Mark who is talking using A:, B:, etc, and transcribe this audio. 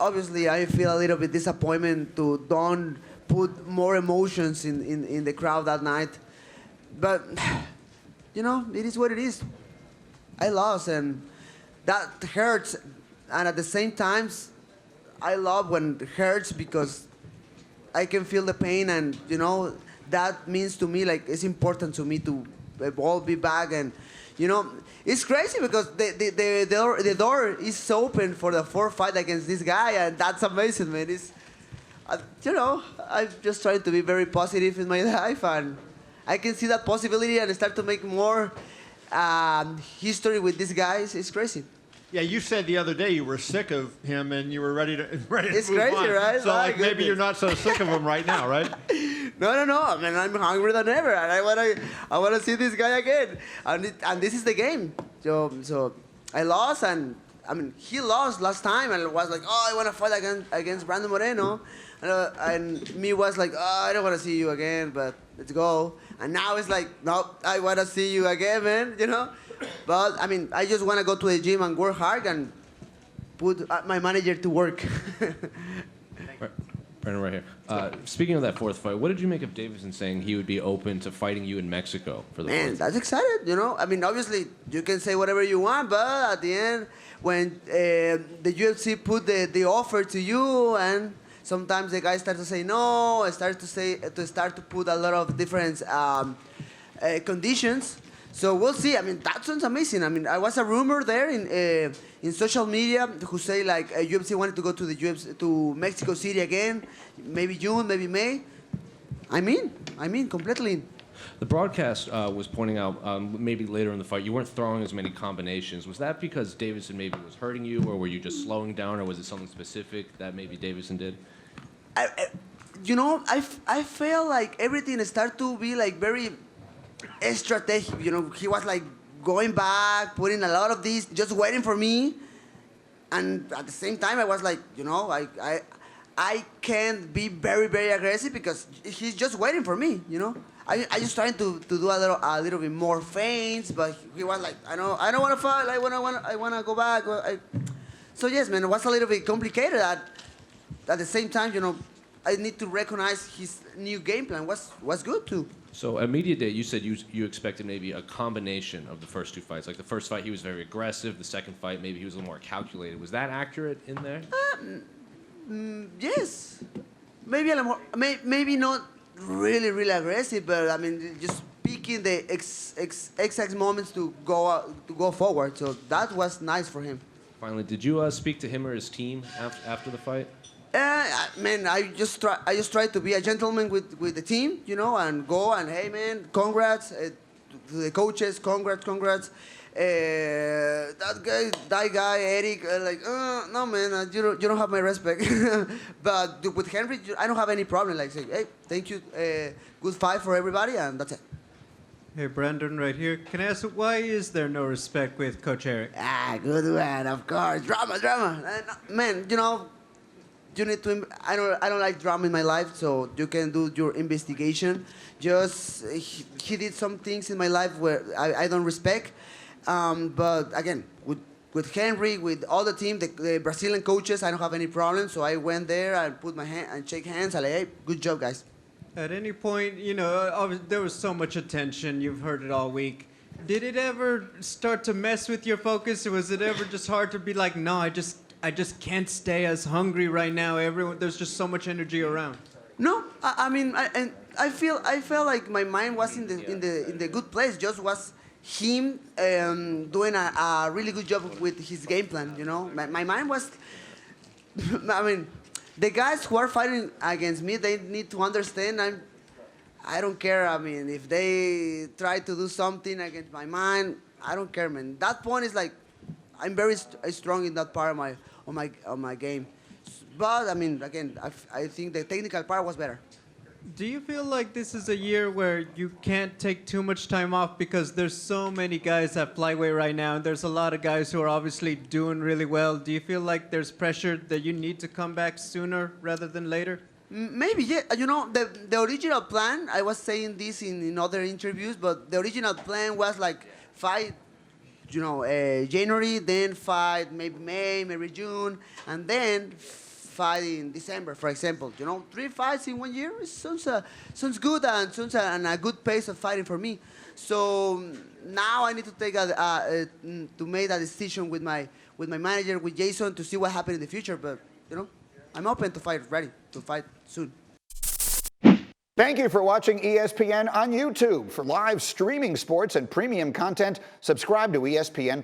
A: obviously I feel a little bit disappointment to don't put more emotions in the crowd that night. But, it is what it is. I lost, and that hurts. And at the same time, I love when it hurts because I can feel the pain, and that means to me like it's important to me to all be back, and it's crazy because the door is open for the fourth fight against this guy, and that's amazing, man. It's I'm just trying to be very positive in my life, and I can see that possibility and start to make more history with these guys. It's crazy.
B: Yeah, you said the other day you were sick of him and you were ready to
A: It's
B: move
A: crazy,
B: on.
A: right?
B: So
A: My
B: maybe you're not so sick of him right now, right?
A: No. I mean, I'm hungrier than ever, and I wanna see this guy again. And this is the game. So I lost, and I mean he lost last time, and was like, oh, I wanna fight against Brandon Moreno, and me was like, oh, I don't wanna see you again, but let's go. And now it's like, no, I wanna see you again, man. But I mean, I just wanna go to the gym and work hard and put my manager to work.
C: Brandon, right here. Speaking of that fourth fight, what did you make of Deiveson saying he would be open to fighting you in Mexico for the
A: Man,
C: fourth?
A: that's excited, I mean, obviously, you can say whatever you want, but at the end, when the UFC put the offer to you, and sometimes the guys start to say no, start to put a lot of different conditions. So we'll see. I mean, that sounds amazing. I mean, I was a rumor there in social media who say like UFC wanted to go to the UFC to Mexico City again, maybe June, maybe May. I mean, completely.
C: The broadcast was pointing out maybe later in the fight you weren't throwing as many combinations. Was that because Deiveson maybe was hurting you, or were you just slowing down, or was it something specific that maybe Deiveson did?
A: I feel like everything started to be like very strategic. He was like going back, putting a lot of these, just waiting for me. And at the same time, I was like, I can't be very, very aggressive because he's just waiting for me. I just trying to do a little bit more feints, but he was like, I don't want to fight. I want to go back. So yes, man, it was a little bit complicated. At the same time, I need to recognize his new game plan was good too.
C: So at Media Day, you said you expected maybe a combination of the first two fights. Like the first fight, he was very aggressive. The second fight, maybe he was a little more calculated. Was that accurate in there?
A: Yes. Maybe a little more. Maybe not really, really aggressive, but I mean, just picking the exact moments to go forward. So that was nice for him.
C: Finally, did you speak to him or his team after the fight?
A: Man, I just try to be a gentleman with the team, and go and hey, man, congrats to the coaches, congrats. That guy, Eric, no, man, you don't have my respect. But with Henry, I don't have any problem. Like say, hey, thank you, good fight for everybody, and that's it.
D: Hey, Brandon, right here. Can I ask, why is there no respect with Coach Eric?
A: Good one, of course. Drama. Man, you need to. I don't like drama in my life, so you can do your investigation. Just he did some things in my life where I don't respect. But again, with Henry, with all the team, the Brazilian coaches, I don't have any problem. So I went there and put my hand and shake hands. I like, hey, good job, guys.
D: At any point, there was so much attention. You've heard it all week. Did it ever start to mess with your focus, or was it ever just hard to be like, no, I just can't stay as hungry right now. There's just so much energy around.
A: No, I feel like my mind was in the good place. Just was him doing a really good job with his game plan. My mind was. I mean, the guys who are fighting against me, they need to understand. I don't care. I mean, if they try to do something against my mind, I don't care, man. That point is like, I'm very strong in that part of my game. But I mean, again, I think the technical part was better.
D: Do you feel like this is a year where you can't take too much time off because there's so many guys at flyweight right now, and there's a lot of guys who are obviously doing really well? Do you feel like there's pressure that you need to come back sooner rather than later?
A: Maybe, yeah. The original plan, I was saying this in other interviews, but the original plan was like fight, January, then fight maybe May, maybe June, and then fight in December, for example. 3 fights in 1 year, it sounds good and sounds a good pace of fighting for me. So now I need to take to make that decision with my manager, with Jason, to see what happens in the future. But I'm open to fight, ready to fight soon.
E: Thank you for watching ESPN on YouTube. For live streaming sports and premium content, subscribe to ESPN+.